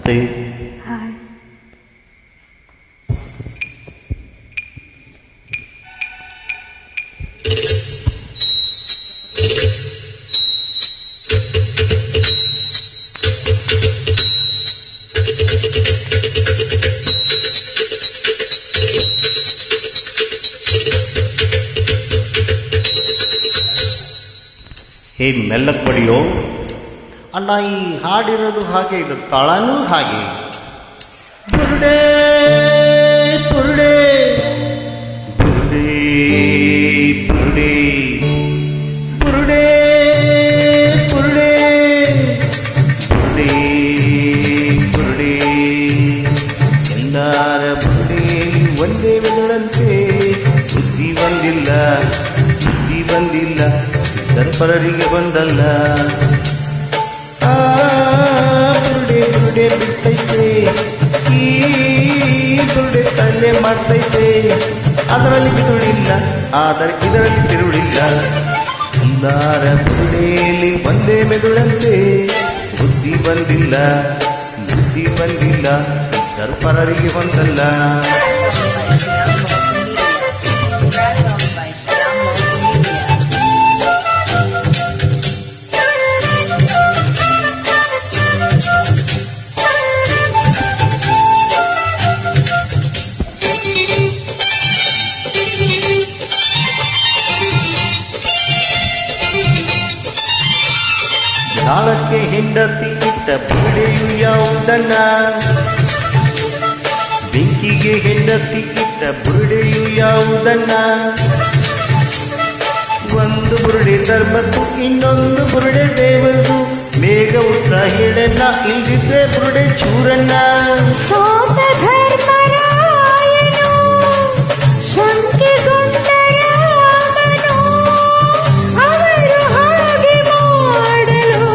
ನಮಸ್ತೆ. ಹಾಯ್. ಹೇ ಮೆಲ್ಲಕ್ ಪಡಿಯೋ ಅಲ್ಲ, ಈ ಹಾಡಿರೋದು ಹಾಗೆ, ಇದು ತಾಳನೂ ಹಾಗೆ. ಬುರುಡೆ ಬುರುಡೆ ಬುರುಡೆ ಬುರುಡೆ ಬುರುಡೆ ಬುರುಡೆ ಬುರುಡೆ ಬುರುಡೆ ಎಲ್ಲಾರ ಬುರುಡೆ ಒಂದೇ ಮೆದುಳಂತೆ. ಬುದ್ಧಿ ಬಂದಿಲ್ಲ, ಬುದ್ಧಿ ಬಂದಿಲ್ಲ, ದರ್ಪರರಿಗೆ ಬಂದಲ್ಲ. ಬುರುಡೆ ಬುರುಡೆ ಬಿಡ್ತೈತೆ, ಈ ಬುರುಡೆ ತಲೆ ಮಾಡ್ತೈತೆ. ಅದರಲ್ಲಿ ತಿರುಳಿಲ್ಲ, ಆದರೆ ಇದರಲ್ಲಿ ತಿರುಳಿಲ್ಲ. ಒಂದಾರ ಬುರುಡೆಯಲ್ಲಿ ಒಂದೇ ಮೆದುಳಂತೆ. ಬುದ್ಧಿ ಬಂದಿಲ್ಲ, ಬುದ್ಧಿ ಬಂದಿಲ್ಲ, ದರ್ಪರರಿಗೆ ಬಂದಲ್ಲ. ನಾಳಕ್ಕೆ ಹೆಂಡತಿ ಇಟ್ಟ ಬುರುಡೆಯು ಯಾವುದನ್ನ? ಬೆಂಕಿಗೆ ಹೆಂಡತಿ ಇಟ್ಟ ಬುರುಡೆಯು ಯಾವುದನ್ನ? ಒಂದು ಬುರುಡೆ ಧರ್ಮದ್ದು, ಇನ್ನೊಂದು ಬುರುಡೆ ದೇವರು. ಬೇಗ ಉತ್ತರ ಹೇಳನ್ನ, ಇಲ್ದಿದ್ರೆ ಬುರುಡೆ ಚೂರನ್ನ. ಸೋತ ಧರ್ಮರಾಯನು ಶಂಕೆಗೊಂಡ ರಾಮನು, ಅವರು ಹಾಗೆ ಮಾಡಲು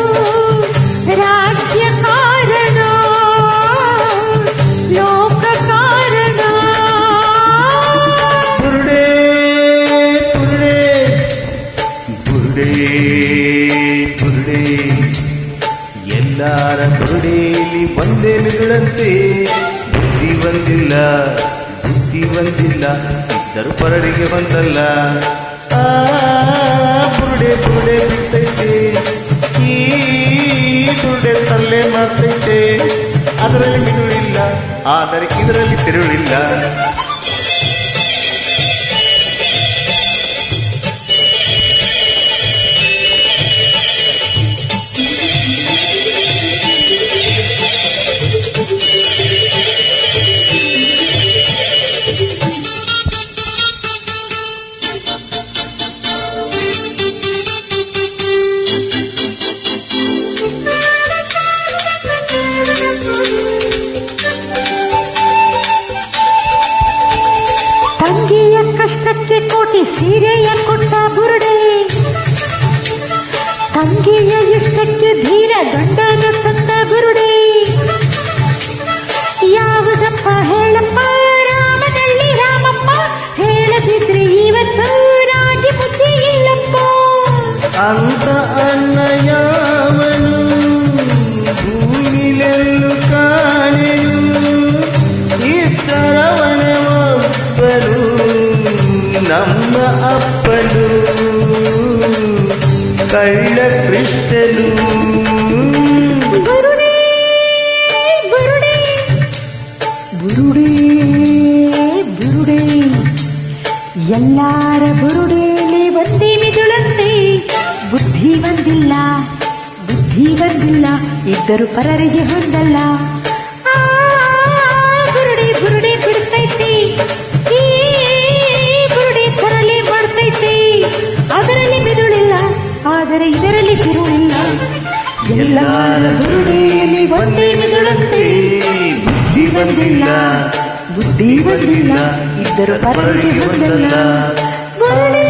ರಾಜ್ಯ ಕಾರಣ, ಲೋಕ ಕಾರಣ. ಬುರುಡೆ ಬುರುಡೆ ಬುರುಡೆ ಬುರುಡೆ ಎಲ್ಲಾರ ಬುರುಡೆಯಲ್ಲಿ ಒಂದೇ ಮೆದುಳಂತೆ. ಬುದ್ಧಿ ಬಂದಿಲ್ಲ, ಬುದ್ಧಿ ಬಂದಿಲ್ಲ, ಇದ್ದರು ಪರರಿಗೆ ಬಂದಲ್ಲ. ಬುರುಡೆ ಬುರುಡೆ ಬಿಡ್ತೈತೆ, ಈ ಬುರುಡೆ ತಲ್ಲೆ ಮಾಡ್ತೈತೆ. ಅದರಲ್ಲಿ ಮಿದುಳಿಲ್ಲ, ಆದರೆ ಇದರಲ್ಲಿ ತಿರುಳಿಲ್ಲ. ತಂಗಿಯ ಕಷ್ಟಕ್ಕೆ ಕೋಟಿ ಸೀರೆಯ ಕೊಟ್ಟ ಬುರುಡೆ, ತಂಗಿಯ ಇಷ್ಟಕ್ಕೆ ಧೀರ ಗಂಡನ ತಂದ ಬುರುಡೆ. ಯಾವುದಪ್ಪ ಹೇಳಪ್ಪ, ರಾಮನಲ್ಲಿ ರಾಮಪ್ಪ, ಹೇಳದಿದ್ರೆ ಇವತ್ತು ರಾಗಿ ಬುದ್ಧಿ ಇಲ್ಲಪ್ಪ. ಅಂತ ಅನ್ನ ಯಾವನು ಭೂಮಿಲೆಲ್ಲೂ ಕಾಣೆನು. ಇತರವನ ಒಬ್ಬನು ನಮ್ಮ ಅಪ್ಪನು, ಕಳ್ಳ ಕೃಷ್ಣನು. ಬುರುಡೆ ಬುರುಡೆ ಬುರುಡೆ ಬುರುಡೆ ಎಲ್ಲಾರ ಬುರುಡೆಯಲ್ಲಿ ಒಂದೇ ಮಿದುಳಂತೆ. ಬುದ್ಧಿ ಬಂದಿಲ್ಲ, ಬುದ್ಧಿ ಬಂದಿಲ್ಲ, ಇದ್ದರು ಪರರಿಗೆ ಹೊಂದಲ್ಲ. ಬುರುಡೆ ಬುರುಡೆ ಬಿಡ್ತೈತಿ, ಈ ಬುರುಡೆ ತರಲೆ ಮಾಡ್ತೈತಿ. ಅದರಲ್ಲಿ ಮಿದುಳಿಲ್ಲ, ಆದರೆ ಇದರಲ್ಲಿ ತಿರುಳಿಲ್ಲ. ಎಲ್ಲಾರ ಬುರುಡೆಯಲ್ಲಿ ಒಂದೇ ಮಿದುಳಂತೆ. ಬುದ್ಧಿ ಬಂದಿಲ್ಲ, ಬುದ್ಧಿ ಬಂದಿಲ್ಲ, ಇದ್ದರು ಪರರಿಗೆ ಹೊಂದಲ್ಲ. ಬುರುಡೆ